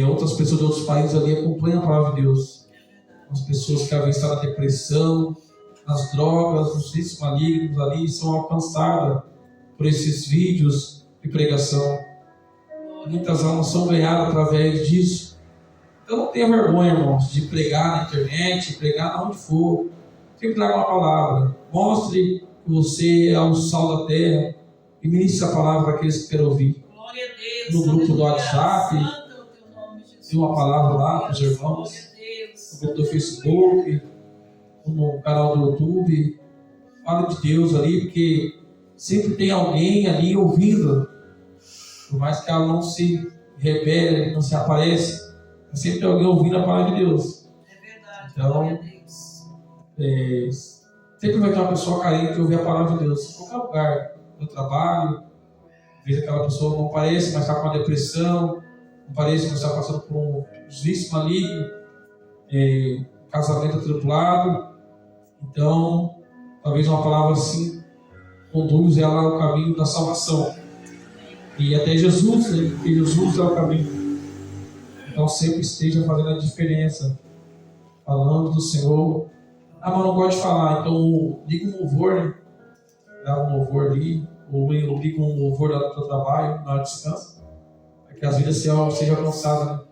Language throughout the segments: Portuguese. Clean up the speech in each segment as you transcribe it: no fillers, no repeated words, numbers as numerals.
outras pessoas de outros países ali acompanham a palavra de Deus. As pessoas que às vezes estão na depressão, nas drogas, nos vícios malignos ali, são alcançadas por esses vídeos de pregação. Muitas almas são ganhadas através disso. Então não tenha vergonha, irmãos, de pregar na internet, pregar onde for. Sempre traga uma palavra. Mostre que você é o sal da terra e ministre a palavra para aqueles que querem ouvir. Glória a Deus. No grupo do WhatsApp, tem uma palavra lá para os irmãos. No grupo do Facebook, no canal do YouTube. Fale de Deus ali, porque sempre tem alguém ali ouvindo. Por mais que ela não se revele, não se aparece, sempre tem alguém ouvindo a palavra de Deus. É verdade. Então, sempre vai ter uma pessoa carente de ouvir a palavra de Deus. Em qualquer lugar, no trabalho, às vezes aquela pessoa não aparece, mas está com uma depressão, não aparece, mas está passando por um vício maligno, casamento atribulado. Então, talvez uma palavra assim conduz ela ao caminho da salvação. E até Jesus, né? Porque Jesus é o caminho. Então sempre esteja fazendo a diferença, falando do Senhor. Ah, mas não gosto de falar, então liga um louvor, né? Dá um louvor ali, ou liga um louvor do teu trabalho, na hora de descanso, para que as vidas sejam alcançadas, né?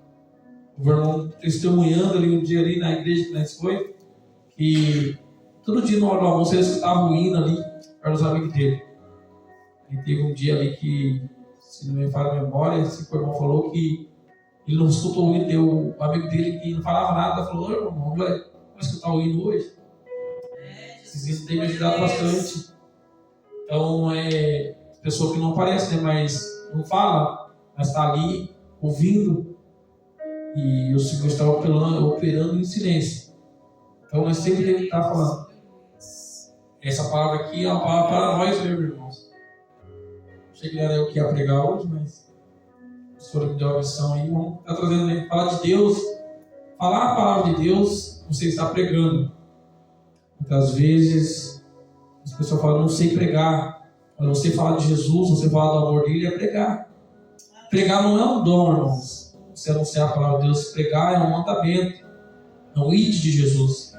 O irmão testemunhando ali um dia ali na igreja que nós foi, que todo dia na hora do almoço eles estavam indo ali para os amigos dele. E teve um dia ali que, se não me falha a memória, esse irmão falou que ele não escutou o hino, o amigo dele que não falava nada, falou: irmão, vai escutar o hino hoje? Esses hinos têm me ajudado bastante. Então, pessoa que não aparece, né, mas não fala, mas está ali ouvindo, e o Senhor está operando em silêncio. Então, nós sempre temos que estar falando. Essa palavra aqui é uma palavra para nós mesmo, irmãos. Achei que não era eu que ia pregar hoje, mas o Senhor me deu a missão aí. Vamos estar trazendo, né? Falar de Deus. Falar a palavra de Deus, você está pregando. Muitas vezes as pessoas falam: não sei pregar. Mas você falar de Jesus, você falar do amor dele, é pregar. Pregar não é um dom, irmãos. Você anunciar a palavra de Deus, pregar é um mandamento. É um ide de Jesus.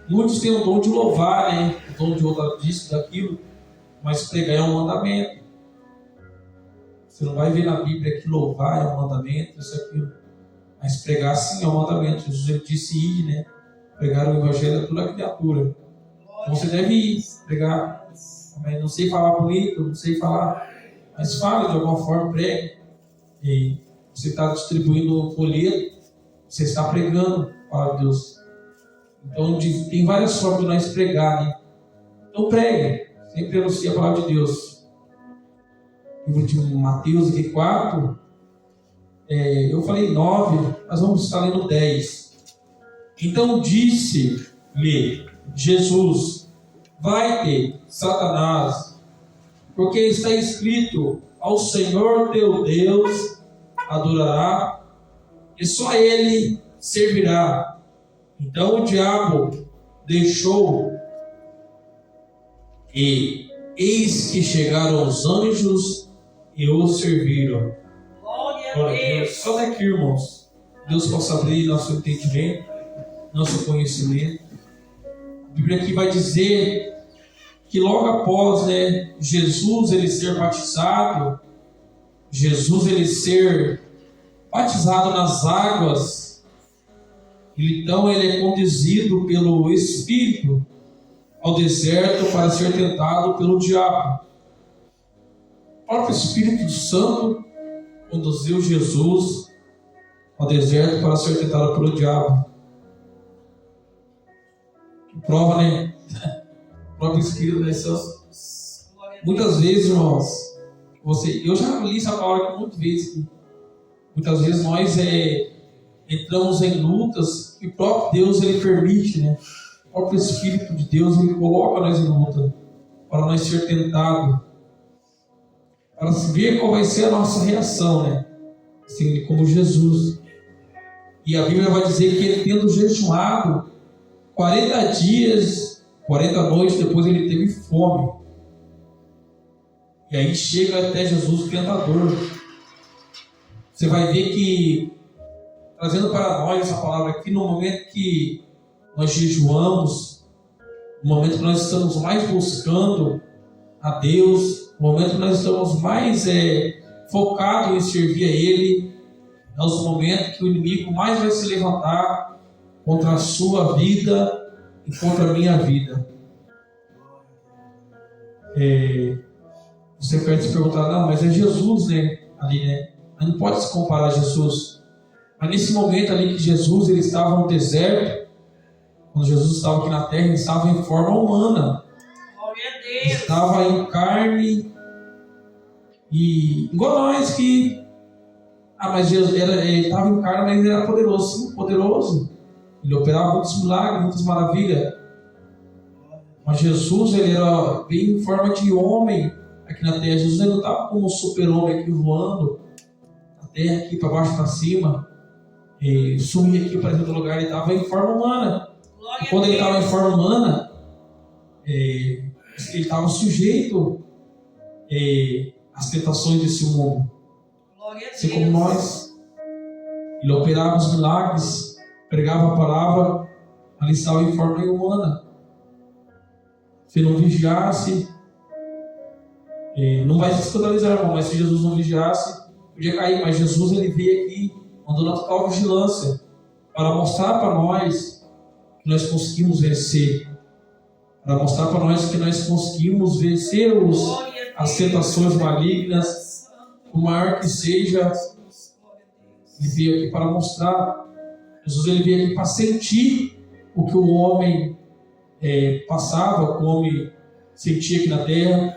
Muitos têm o dom de louvar, né? O dom de outra disso, daquilo. Mas pregar é um mandamento. Você não vai ver na Bíblia que louvar é um mandamento, isso, aquilo. Mas pregar sim é um mandamento. Jesus disse ir, né? Pregar o evangelho a toda criatura. Então você deve ir, pregar. Mas não sei falar bonito, não sei falar. Mas fale de alguma forma, pregue. E você está distribuindo um folheto, você está pregando a palavra de Deus. Então tem várias formas de nós pregar, né? Então pregue, sempre anuncie a palavra de Deus. Livro de Mateus aqui 4, eu falei 9, mas vamos estar lendo 10. Então disse-lhe Jesus: vai-te, Satanás, porque está escrito: ao Senhor teu Deus adorará, e só a Ele servirá. Então o diabo deixou, e eis que chegaram os anjos e o serviram. Glória a Deus. Só daqui, irmãos, Deus possa abrir nosso entendimento, nosso conhecimento. A Bíblia aqui vai dizer que logo após, né, Jesus ele ser batizado, nas águas, então ele é conduzido pelo Espírito ao deserto para ser tentado pelo diabo. O próprio Espírito Santo conduziu Jesus ao deserto para ser tentado pelo diabo. Que prova, né? O próprio Espírito, né? Muitas vezes, irmãos, eu já li essa palavra muitas vezes. Muitas vezes nós entramos em lutas que o próprio Deus ele permite, né? O próprio Espírito de Deus ele coloca nós em luta para nós ser tentados, para ver qual vai ser a nossa reação, né? Assim como Jesus. E a Bíblia vai dizer que ele, tendo jejuado 40 dias, 40 noites, depois ele teve fome. E aí chega até Jesus o tentador. Você vai ver que trazendo para nós essa palavra aqui no momento que nós jejuamos, no momento que nós estamos mais buscando a Deus, no momento que nós estamos mais focados em servir a Ele, é os momentos que o inimigo mais vai se levantar contra a sua vida e contra a minha vida. Você pode se perguntar, não, mas é Jesus, né? Ali, né? Mas não pode se comparar a Jesus. Mas nesse momento ali que Jesus ele estava no deserto, quando Jesus estava aqui na terra, ele estava em forma humana. Glória a Deus. Estava em carne e igual nós que mas Jesus ele estava em carne, mas ele era poderoso, sim, poderoso. Ele operava muitos milagres, muitas maravilhas. Mas Jesus ele era bem em forma de homem aqui na terra. Jesus ele não estava como um super-homem aqui voando na terra, aqui para baixo, para cima, e sumia aqui para outro lugar. Ele estava em forma humana. E quando ele estava em forma humana, ele estava sujeito às tentações desse mundo. Assim como nós. Ele operava os milagres, pregava a palavra, ali estava em forma humana. Se não vigiasse, não vai se escandalizar, irmão, mas se Jesus não vigiasse, podia cair. Mas Jesus ele veio aqui, mandando a total vigilância, para mostrar para nós que nós conseguimos vencer, para mostrar para nós que nós conseguimos vencer as tentações malignas, o maior que seja. Ele veio aqui para mostrar. Jesus ele veio aqui para sentir o que o homem passava, o que o homem sentia aqui na terra.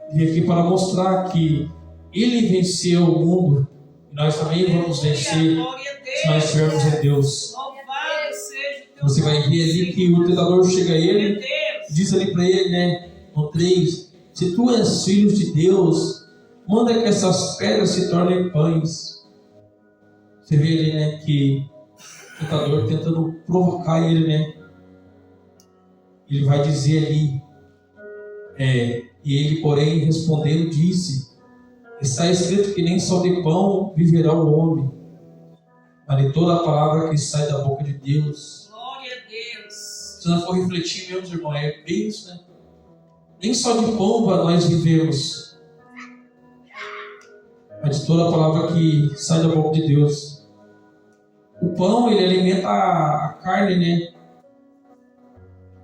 Ele veio aqui para mostrar que ele venceu o mundo e nós também vamos vencer se nós estivermos em Deus. Você vai ver ali que o tentador chega a ele e diz ali para ele, né, no 3, se tu és filho de Deus, manda que essas pedras se tornem pães. Você vê ali, né, que o tentador tentando provocar ele, né, ele vai dizer ali, e ele, porém, respondendo, disse, está escrito que nem só de pão viverá o homem, mas de toda a palavra que sai da boca de Deus. Glória a Deus. Se nós for refletir, meus irmãos, é bem isso, né? Nem só de pão nós vivemos, mas de toda a palavra que sai da boca de Deus. O pão, ele alimenta a carne, né?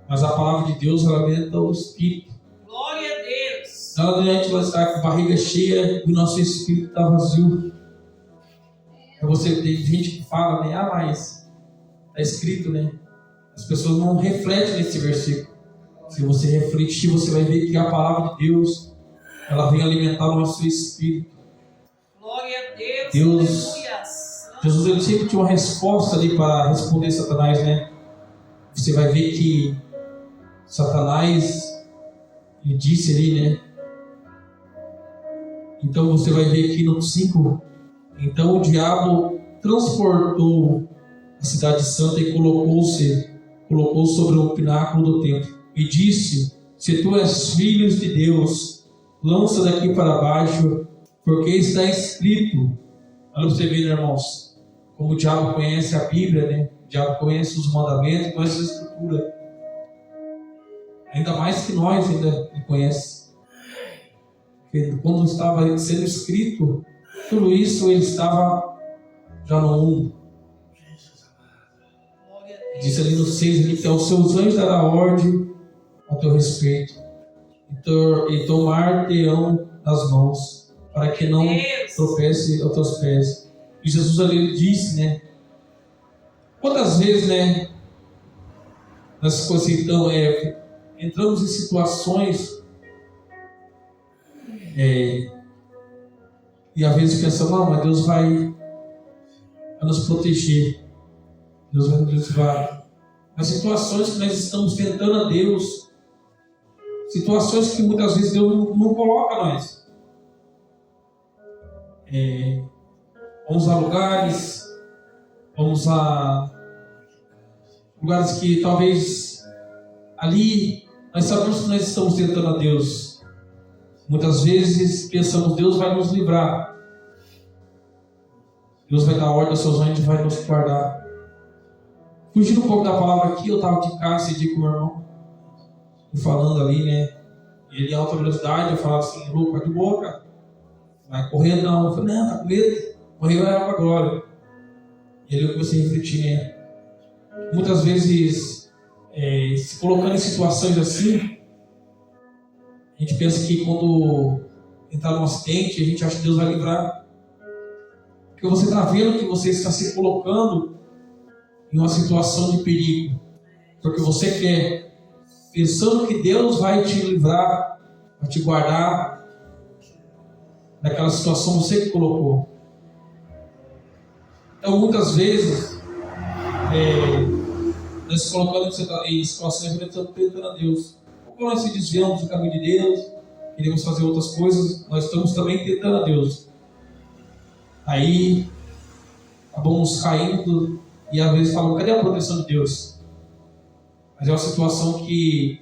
Mas a palavra de Deus, ela alimenta o espírito. Glória a Deus. Não adianta nós estar com a barriga cheia e o nosso espírito está vazio. Você tem gente que fala, né? Mas está escrito, né? As pessoas não refletem nesse versículo. Se você refletir, você vai ver que a palavra de Deus, ela vem alimentar o nosso espírito. Glória a Deus. Deus, Jesus ele sempre tinha uma resposta ali para responder Satanás, né? Você vai ver que Satanás, ele disse ali, né? Então você vai ver aqui no 5, então o diabo transportou a cidade santa e colocou sobre o pináculo do templo e disse, se tu és filho de Deus, lança daqui para baixo, porque está escrito. Olha você ver, irmãos, como o diabo conhece a Bíblia, né? O diabo conhece os mandamentos, conhece a Escritura. Ainda mais que nós ainda conhece. Porque quando estava sendo escrito, tudo isso ele estava já no mundo. Diz ali no 6 ali, que aos seus anjos dará ordem ao teu respeito e tomar-te-ão nas mãos, para que não tropece aos teus pés. E Jesus ali disse, né? Quantas vezes, né? Nós então, entramos em situações e às vezes pensamos, não, mas Deus vai nos proteger. Deus vai nos livrar. Nas situações que nós estamos tentando a Deus, situações que muitas vezes Deus não coloca nós. Vamos a lugares, vamos a lugares que talvez ali nós sabemos que nós estamos tentando a Deus. Muitas vezes pensamos, Deus vai nos livrar. Deus vai dar ordem aos seus anjos e vai nos guardar. Fugindo um pouco da palavra aqui, eu estava de casa esse dia com o meu irmão, e falando ali, né? Ele em alta velocidade, eu falava assim, louco, vai de boa, cara. Vai correndo não. Eu falei, não, tá com medo. Correr vai para a glória. E aí eu comecei a refletir, né? Muitas vezes, se colocando em situações assim, a gente pensa que quando entrar num acidente, a gente acha que Deus vai livrar. Porque você está vendo que você está se colocando em uma situação de perigo. Porque você quer, pensando que Deus vai te livrar, vai te guardar daquela situação que você que colocou. Então, muitas vezes, nós se colocamos em situações que estamos tentando a Deus. Ou quando nós se desviamos do caminho de Deus, queremos fazer outras coisas, nós estamos também tentando a Deus. Aí, acabamos caindo e às vezes falamos, cadê a proteção de Deus? Mas é uma situação que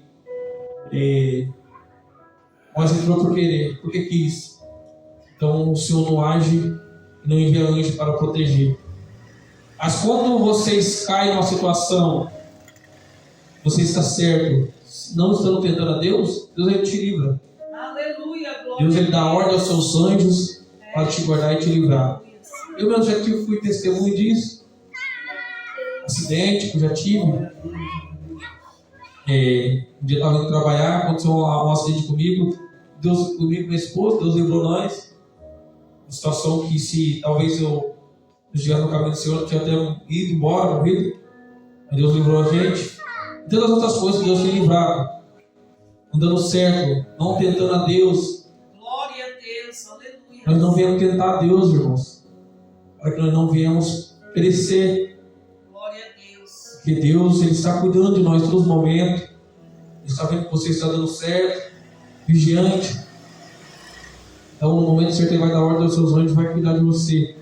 nós entrou por querer, porque quis. Então, o Senhor não age e não envia anjo para proteger. Mas quando vocês caem numa situação, você está certo, não estando tentando a Deus, Deus ele te livra. Aleluia, glória. Deus ele dá ordem aos seus anjos para te guardar e te livrar. Eu mesmo já fui testemunho disso. Acidente que eu já tive. Um dia eu estava indo trabalhar, aconteceu um acidente comigo. Deus comigo e minha esposa, Deus livrou nós. Uma situação que se talvez eu estivesse no caminho do Senhor, eu tinha até ido embora, morrido. Mas Deus livrou a gente. E tantas outras coisas que Deus tem livrado. Andando certo, não tentando a Deus. Glória a Deus, aleluia. Nós não viemos tentar a Deus, irmãos. Para que nós não viemos perecer. Glória a Deus. Porque Deus ele está cuidando de nós em todos os momentos. Ele está vendo que você está dando certo, vigiante. Então, no momento certo, Ele vai dar ordem aos seus anjos e vai cuidar de você.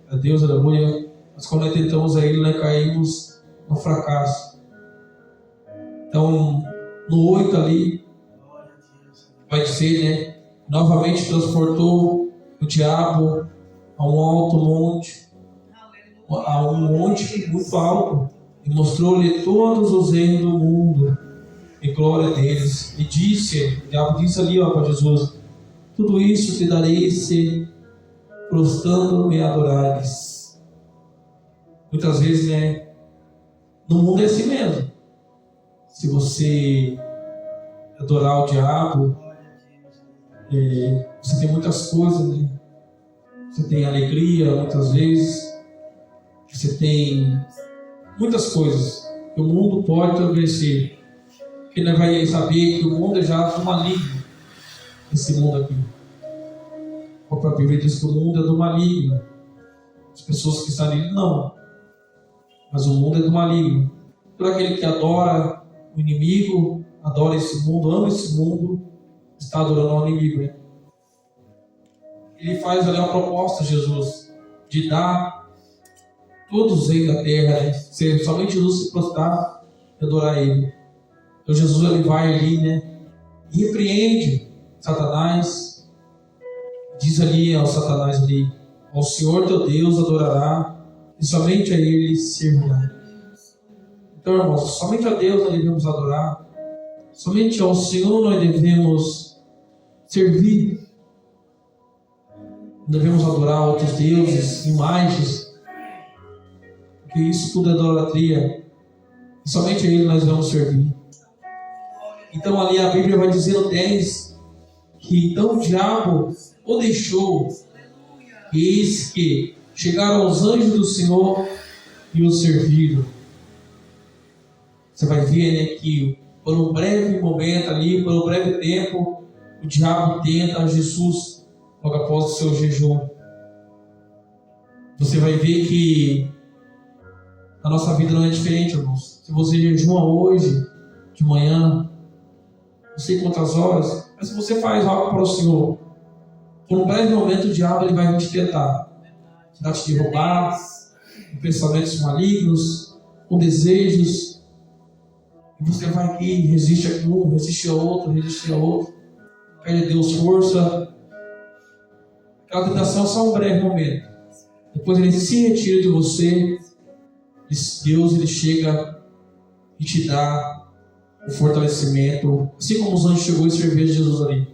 A Deus, aleluia. Mas quando nós tentamos a Ele, nós caímos no fracasso. Então, no 8 ali, vai dizer, né? Novamente transportou o diabo a um alto monte, a um monte muito alto, e mostrou-lhe todos os reinos do mundo e glória deles. E disse, o diabo disse ali, para Jesus, tudo isso te darei se prostrando me adorares. Muitas vezes, né? No mundo é assim mesmo. Se você adorar o diabo, você tem muitas coisas, né? Você tem alegria, muitas vezes. Você tem muitas coisas que o mundo pode te oferecer. Porque nós vai saber que o mundo é já do maligno. Esse mundo aqui. A própria Bíblia diz que o mundo é do maligno. As pessoas que estão nele, não. Mas o mundo é do maligno. Todo aquele que adora o inimigo, adora esse mundo, ama esse mundo, está adorando ao inimigo. Né? Ele faz ali uma proposta, Jesus, de dar todos os reinos da terra, né? Se somente Jesus se prostrar e adorar Ele. Então Jesus ele vai ali, né? E repreende Satanás, diz ali ao Satanás ali, ao Senhor teu Deus adorará e somente a Ele servirá. Então, irmãos, somente a Deus nós devemos adorar, somente ao Senhor nós devemos servir. Não devemos adorar outros deuses, imagens, porque isso tudo é idolatria. E somente a Ele nós vamos servir. Então ali a Bíblia vai dizer no 10 que então o diabo o deixou, e eis que chegaram os anjos do Senhor e o serviram. Você vai ver, né, que por um breve momento ali, por um breve tempo, o diabo tenta a Jesus logo após o seu jejum. Você vai ver que a nossa vida não é diferente, irmãos. Se você jejuma hoje, de manhã, não sei quantas horas, mas se você faz algo para o Senhor, por um breve momento o diabo ele vai te tentar te derrubar, com pensamentos malignos, com desejos, e você vai aqui, resiste a um, resiste a outro, pede a Deus força. Aquela tentação é só um breve momento, depois ele se retira de você, Deus ele chega e te dá o fortalecimento, assim como os anjos chegou e serviu Jesus ali.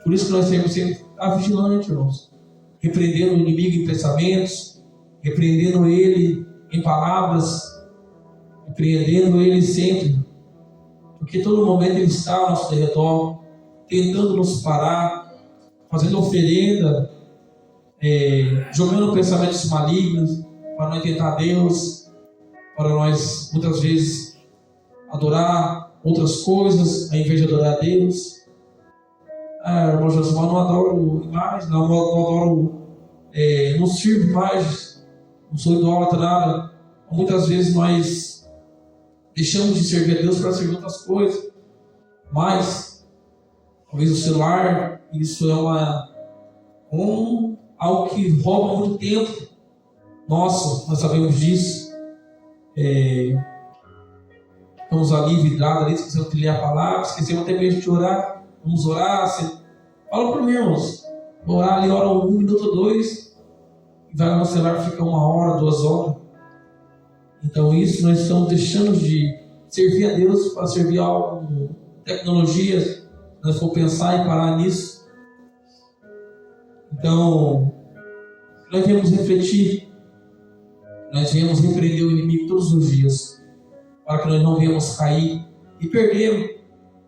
Por isso que nós temos que estar vigilantes, irmãos, repreendendo o inimigo em pensamentos, repreendendo ele em palavras, repreendendo ele sempre, porque todo momento ele está ao nosso redor, tentando nos parar, fazendo oferenda, jogando pensamentos malignos para nós tentar Deus, para nós muitas vezes adorar outras coisas ao invés de adorar a Deus. Irmão Josimar, não adoro imagens, não adoro, não sirvo imagens, não sou idólatra, nada. Muitas vezes nós deixamos de servir a Deus para servir outras coisas, mas talvez o celular, isso é algo que rouba muito tempo nosso, nós sabemos disso. Estamos ali vidrados, ali, esquecemos de ler a palavra, esquecemos até mesmo de orar. Vamos orar, fala por mim, irmãos. Vou orar ali, ora 1 minuto, 2, e vai no celular, fica 1 hora, 2 horas. Então isso nós estamos deixando de servir a Deus para servir algo, tecnologia, se nós for pensar e parar nisso. Então, nós viemos refletir, nós viemos repreender o inimigo todos os dias, para que nós não venhamos cair e perder,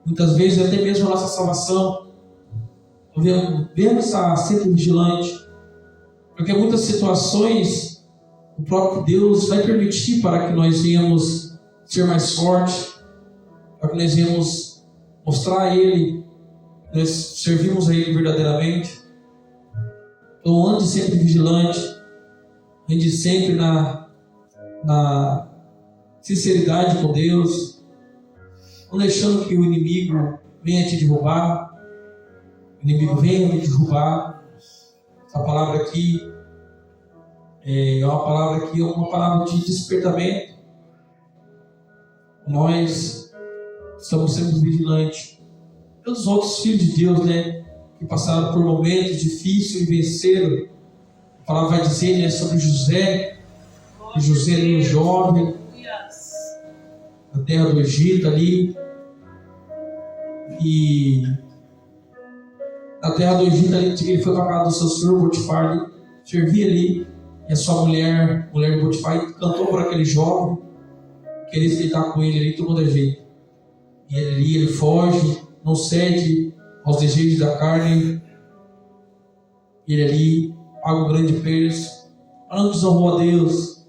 muitas vezes, até mesmo a nossa salvação. Devemos estar sempre vigilante, porque em muitas situações o próprio Deus vai permitir para que nós venhamos ser mais fortes, para que nós venhamos mostrar a Ele, nós servimos a Ele verdadeiramente. Então ande sempre vigilante, ande sempre na sinceridade com Deus, não deixando que o inimigo venha te derrubar. O inimigo venha me derrubar. Essa palavra aqui é uma palavra de despertamento. Nós estamos sempre vigilantes. Todos os outros filhos de Deus, né, que passaram por momentos difíceis e venceram. A palavra vai dizer, né, sobre José. Que José era um jovem na terra do Egito ali. E na terra do Egito ali, ele foi para a casa do seu senhor Potifar ali, servia ali. E a sua mulher de Potifar, cantou para aquele jovem, queria se deitar com ele ali, todo mundo é jeito. E ele foge, não cede aos desejos da carne. E ele ali paga um grande preço, mas não desonrou a Deus.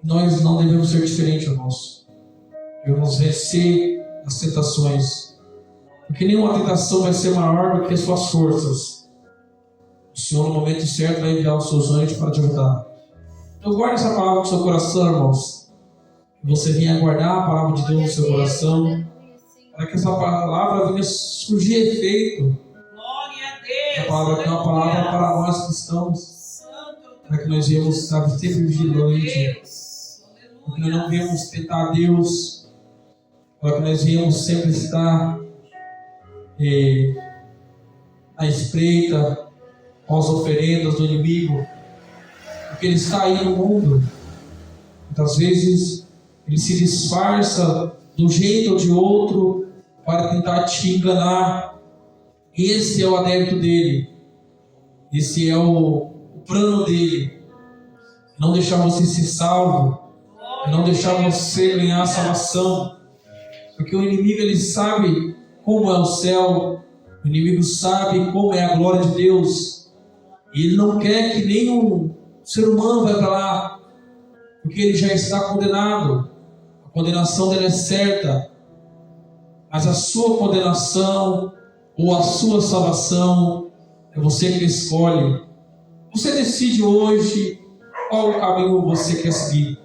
Nós não devemos ser diferentes, irmãos. Devemos vencer as tentações, porque nenhuma tentação vai ser maior do que as suas forças. O Senhor, no momento certo, vai enviar os seus anjos para te ajudar. Então guarde essa palavra no seu coração, irmãos. Que você venha guardar a palavra de Deus no seu coração, para que essa palavra venha surgir efeito. Glória a Deus. Essa palavra aqui é uma palavra para nós cristãos, para que nós venhamos estar sempre vigilantes, para que nós não venhamos tentar Deus, para que nós venhamos sempre estar à espreita com as oferendas do inimigo, porque ele está aí no mundo. Muitas vezes ele se disfarça de um jeito ou de outro para tentar te enganar. Esse é o adepto dele, esse é o plano dele, não deixar você ser salvo, não deixar você ganhar a salvação, porque o inimigo ele sabe como é o céu, o inimigo sabe como é a glória de Deus, e ele não quer que nenhum ser humano vá para lá, porque ele já está condenado. A condenação dele é certa, mas a sua condenação ou a sua salvação é você que escolhe. Você decide hoje qual o caminho você quer seguir.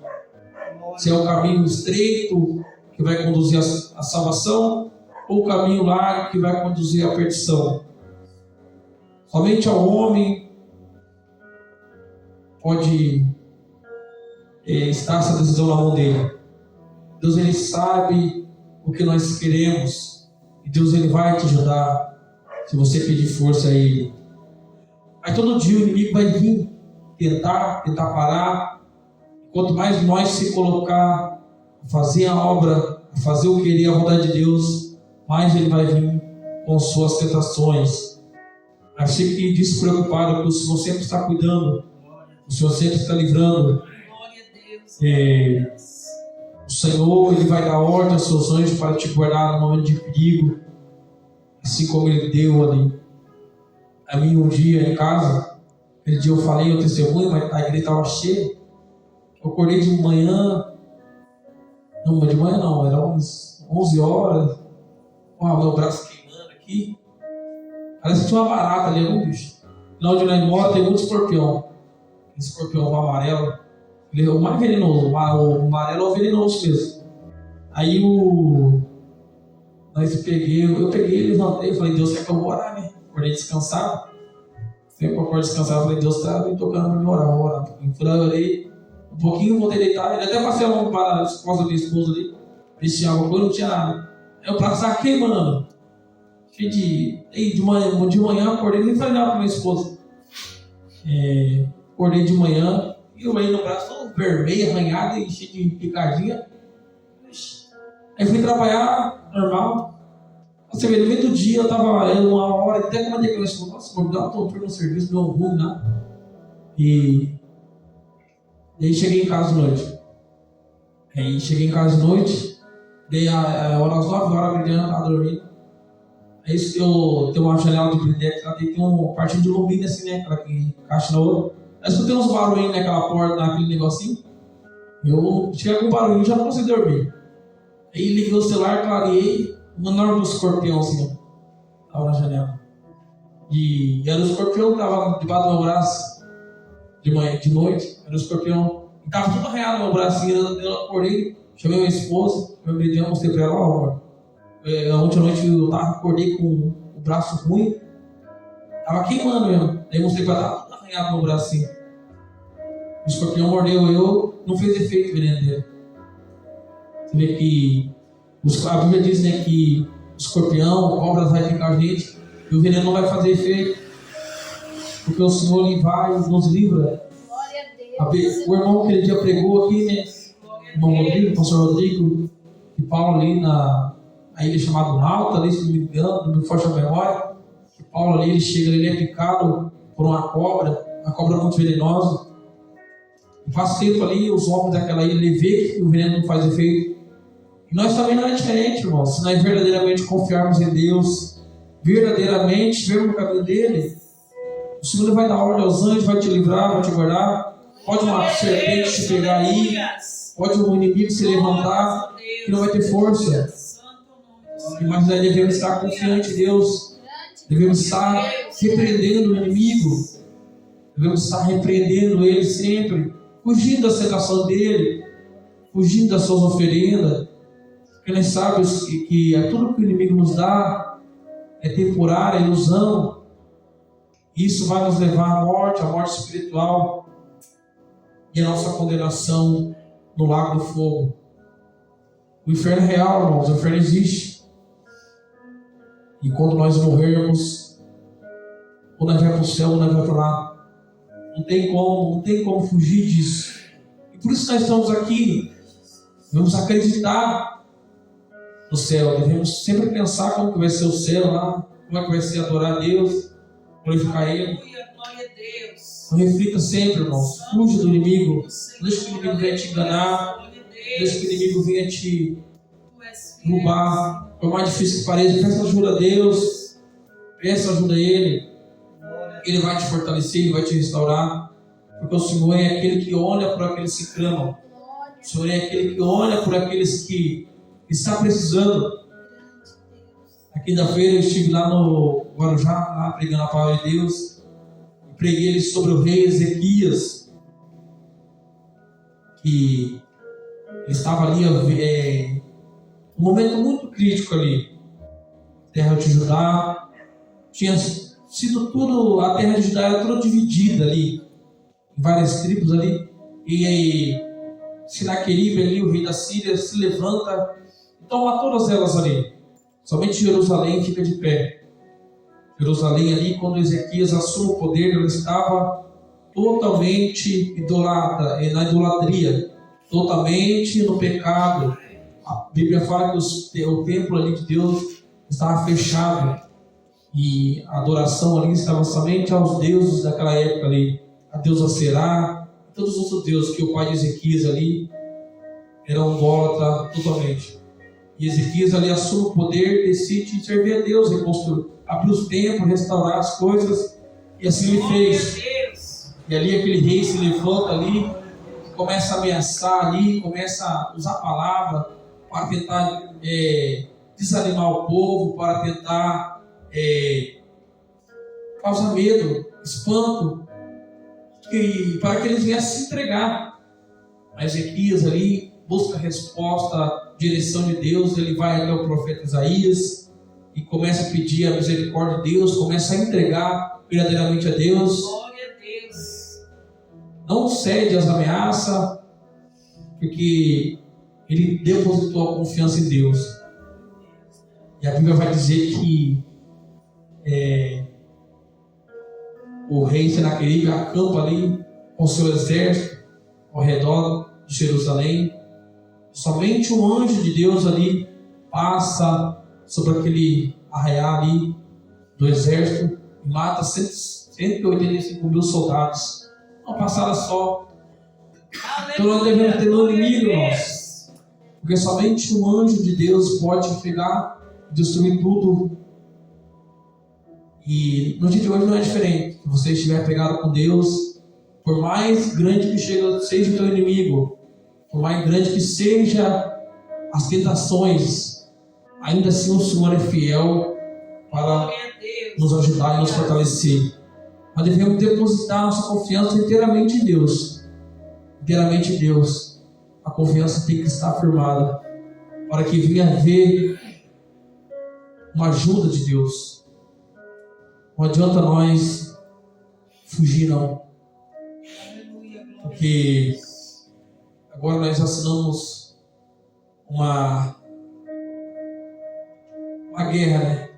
Se é o caminho estreito que vai conduzir a salvação, ou o caminho largo que vai conduzir à perdição. Somente ao homem pode estar essa decisão na mão dele. Deus ele sabe o que nós queremos, e Deus ele vai te ajudar se você pedir força a Ele. Aí todo dia o inimigo vai vir tentar parar. Quanto mais nós se colocar a fazer a obra, a fazer o querer, a vontade de Deus, mais Ele vai vir com suas tentações. Assim que despreocupado, porque o Senhor sempre está cuidando, o Senhor sempre está livrando. O Senhor, Ele vai dar ordem aos seus anjos para te guardar no momento de perigo, assim como Ele deu ali a mim um dia em casa. Aquele dia eu falei o testemunho, mas a igreja estava cheia. Eu acordei de manhã, era umas 11 horas, com meu braço queimando aqui. Parece que tinha uma barata ali, algum bicho. Lá onde nós moramos tem muito escorpião. Escorpião amarelo. Ele é o mais venenoso, o amarelo é o venenoso mesmo. Aí eu peguei, levantei, falei, Deus quer que eu vou orar, né? Acordei descansado. Sempre que eu acordo descansado, falei, Deus está me tocando para me orar, vou orar. Eu orei um pouquinho, voltei a deitar. Ele até passei a mão para a esposa da minha esposa ali, ver se tinha alguma coisa, não tinha nada. Aí o prato estava queimando. De manhã acordei, nem falei nada para minha esposa. Acordei de manhã, e eu olhei no braço todo vermelho, arranhado e cheio de picadinha. Aí fui trabalhar, normal. Você vê, no meio do dia eu estava uma hora, até que eu mandei nossa, vou dar uma tontura no serviço, não ruim, né? E aí cheguei em casa de noite. Dei às 9 horas, a Guilherme estava dormindo. Aí eu tenho uma janela de blindex, lá tem uma parte de alumínio assim, né? Aquela que encaixa na outra. Aí escutei uns barulhinhos naquela porta, naquele negocinho. Eu cheguei com barulhinho e já não consegui dormir. Aí liguei o celular, clareei, o menor do escorpião assim, estava na janela. E era o escorpião que estava debaixo do meu braço de noite. Era o escorpião. E estava tudo arranhado no meu braço. Eu acordei, chamei minha esposa, meu mediano, mostrei para ela, amor. Ontem à noite eu acordei com o braço ruim, estava queimando mesmo. Aí eu mostrei para ela, tudo arranhado no meu braço assim. O escorpião mordeu não fez efeito o veneno dele. Você vê que a Bíblia diz, né, que o escorpião, cobras vai picar a gente e o veneno não vai fazer efeito, porque o Senhor ele vai nos livra. O irmão que aquele dia pregou aqui, né, o irmão Rodrigo, o pastor Rodrigo, e Paulo ali na ilha chamada Malta, ali, se não me engano, não me foge a memória, que Paulo ali, ele chega, ele é picado por uma cobra muito venenosa. E faz tempo ali, os homens daquela ilha, ele vê que o veneno não faz efeito. E nós também não é diferente, irmãos. Se nós verdadeiramente confiarmos em Deus, verdadeiramente vermos no caminho dele, o Senhor vai dar ordem aos anjos, vai te livrar, vai te guardar. Pode uma serpente te pegar aí, pode um inimigo se levantar, que não vai ter força. Mas nós devemos estar confiantes em Deus, devemos estar repreendendo o inimigo, devemos estar repreendendo ele sempre, fugindo da aceitação dele, fugindo das suas oferendas, porque nós sabemos que tudo que o inimigo nos dá é temporário, é ilusão. Isso vai nos levar à morte espiritual e a nossa condenação no lago do fogo. O inferno é real, irmãos, o inferno existe. E quando nós morrermos, ou nós vamos para o céu, ou nós vamos para lá. Não tem como fugir disso. E por isso nós estamos aqui. Devemos acreditar no céu. Devemos sempre pensar como que vai ser o céu lá, como é que vai ser adorar a Deus, glorificar Ele. Então reflita sempre, irmãos. Fuja do inimigo. Não deixe que o inimigo venha te enganar. Não deixe que o inimigo venha te roubar. Por mais difícil que pareça, peça ajuda a Deus. Peça ajuda a Ele. Ele vai te fortalecer, Ele vai te restaurar. Porque o Senhor é aquele que olha por aqueles que clamam. O Senhor é aquele que olha por aqueles que estão precisando. Na quinta-feira eu estive lá no Guarujá, lá pregando a palavra de Deus. E preguei sobre o rei Ezequias. Que ele estava ali, um momento muito crítico ali. A terra de Judá tinha sido tudo, a terra de Judá era toda dividida ali, em várias tribos ali. E aí, Sinaqueribe ali, o rei da Síria, se levanta e toma todas elas ali. Somente Jerusalém fica de pé. Jerusalém ali, quando Ezequias assume o poder, ela estava totalmente idolatra, na idolatria, totalmente no pecado. A Bíblia fala que o templo ali de Deus estava fechado e a adoração ali estava somente aos deuses daquela época ali, a deusa Será, todos os outros deuses que o pai de Ezequias ali era um idólatra totalmente. E Ezequias ali assume o poder, decide servir a Deus, reconstruir, abrir os templos, restaurar as coisas, e assim ele fez. E ali aquele rei se levanta ali, começa a ameaçar ali, começa a usar a palavra para tentar desanimar o povo, para tentar causar medo, espanto, e para que eles viessem se entregar. Mas Ezequias ali busca a resposta, direção de Deus. Ele vai até o profeta Isaías e começa a pedir a misericórdia de Deus, começa a entregar verdadeiramente a Deus. Glória a Deus. Não cede às ameaças, porque ele depositou a confiança em Deus. E a Bíblia vai dizer que o rei Senaqueribe acampa ali com seu exército ao redor de Jerusalém. Somente um anjo de Deus ali passa sobre aquele arraial ali do exército e mata 185 mil soldados. Uma passada só. Então nós devemos ter no inimigo, irmãos, porque somente um anjo de Deus pode pegar e destruir tudo. E no dia de hoje não é diferente. Se você estiver pegado com Deus, por mais grande que seja o teu inimigo, por mais grande que seja as tentações, ainda assim o Senhor é fiel para nos ajudar e nos fortalecer. Nós devemos depositar nossa confiança inteiramente em Deus. Inteiramente em Deus. A confiança tem que estar firmada para que venha haver uma ajuda de Deus. Não adianta nós fugir, não. Porque agora nós assinamos uma guerra, né?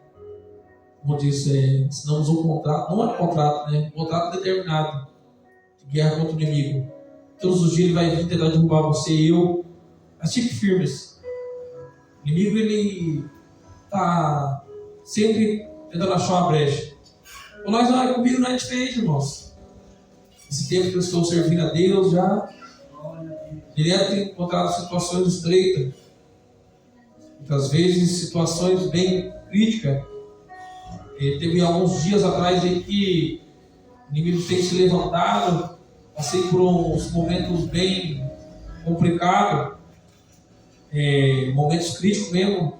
Como disse, assinamos um contrato, não é um contrato, né? Um contrato determinado de guerra contra o inimigo. Todos os dias ele vai vir tentar derrubar você e eu. Mas fique firmes. O inimigo, ele está sempre tentando achar uma brecha. Então nós não é comigo, não é diferente, irmãos. Esse tempo que eu estou servindo a Deus já direto tenho encontrado situações estreitas. Muitas vezes situações bem críticas. Teve alguns dias atrás aí que o inimigo tem se levantado. Passei por uns momentos bem complicados. Momentos críticos mesmo.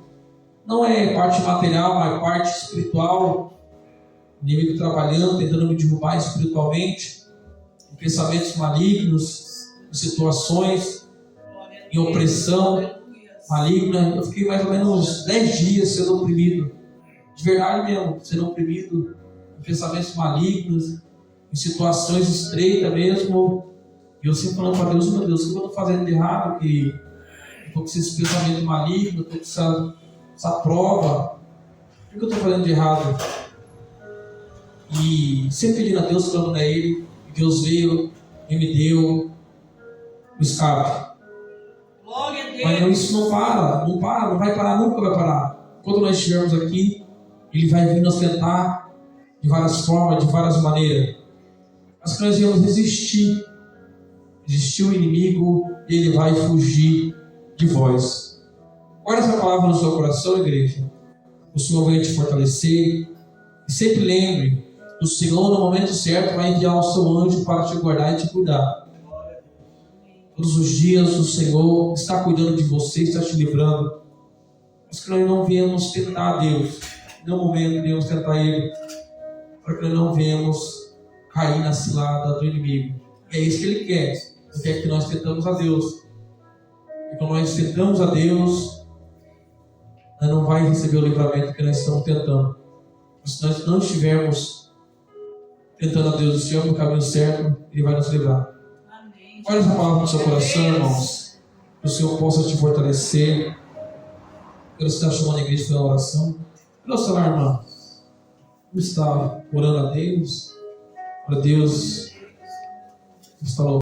Não é parte material, mas parte espiritual. O inimigo trabalhando, tentando me derrubar espiritualmente, em pensamentos malignos, em situações, em opressão maligna. Eu fiquei mais ou menos uns 10 dias sendo oprimido, de verdade mesmo, sendo oprimido em pensamentos malignos, em situações estreitas mesmo. E eu sempre falando para Deus: meu Deus, o que eu estou fazendo de errado? Que eu estou com esse pensamento maligno, eu estou com essa prova. O que eu estou fazendo de errado? E sempre pedindo a Deus, clamando a Ele, e Deus veio e me deu o escape. Glória a Deus. Mas não, isso não vai parar, nunca vai parar. Quando nós estivermos aqui, Ele vai vir nos tentar de várias formas, de várias maneiras. Mas que nós devemos resistir o inimigo, e ele vai fugir de vós. Guarda essa palavra no seu coração, igreja. O Senhor vai te fortalecer. E sempre lembre, o Senhor no momento certo vai enviar o seu anjo para te guardar e te cuidar. Todos os dias o Senhor está cuidando de você, está te livrando. Mas que nós não venhamos tentar a Deus. Em nenhum momento venhamos tentar Ele, para que nós não venhamos cair na cilada do inimigo. E é isso que Ele quer. Ele quer que nós tentamos a Deus. E quando nós tentamos a Deus, nós não vamos receber o livramento que nós estamos tentando. Mas se nós não estivermos tentando a Deus, estivermos no caminho certo, Ele vai nos livrar. Amém. Olha essa palavra no seu coração, irmãos. Que o Senhor possa te fortalecer. Quero estar chamando a igreja para a oração. Quero celular, irmã. Vamos estar orando a Deus. Para Deus Está louvado.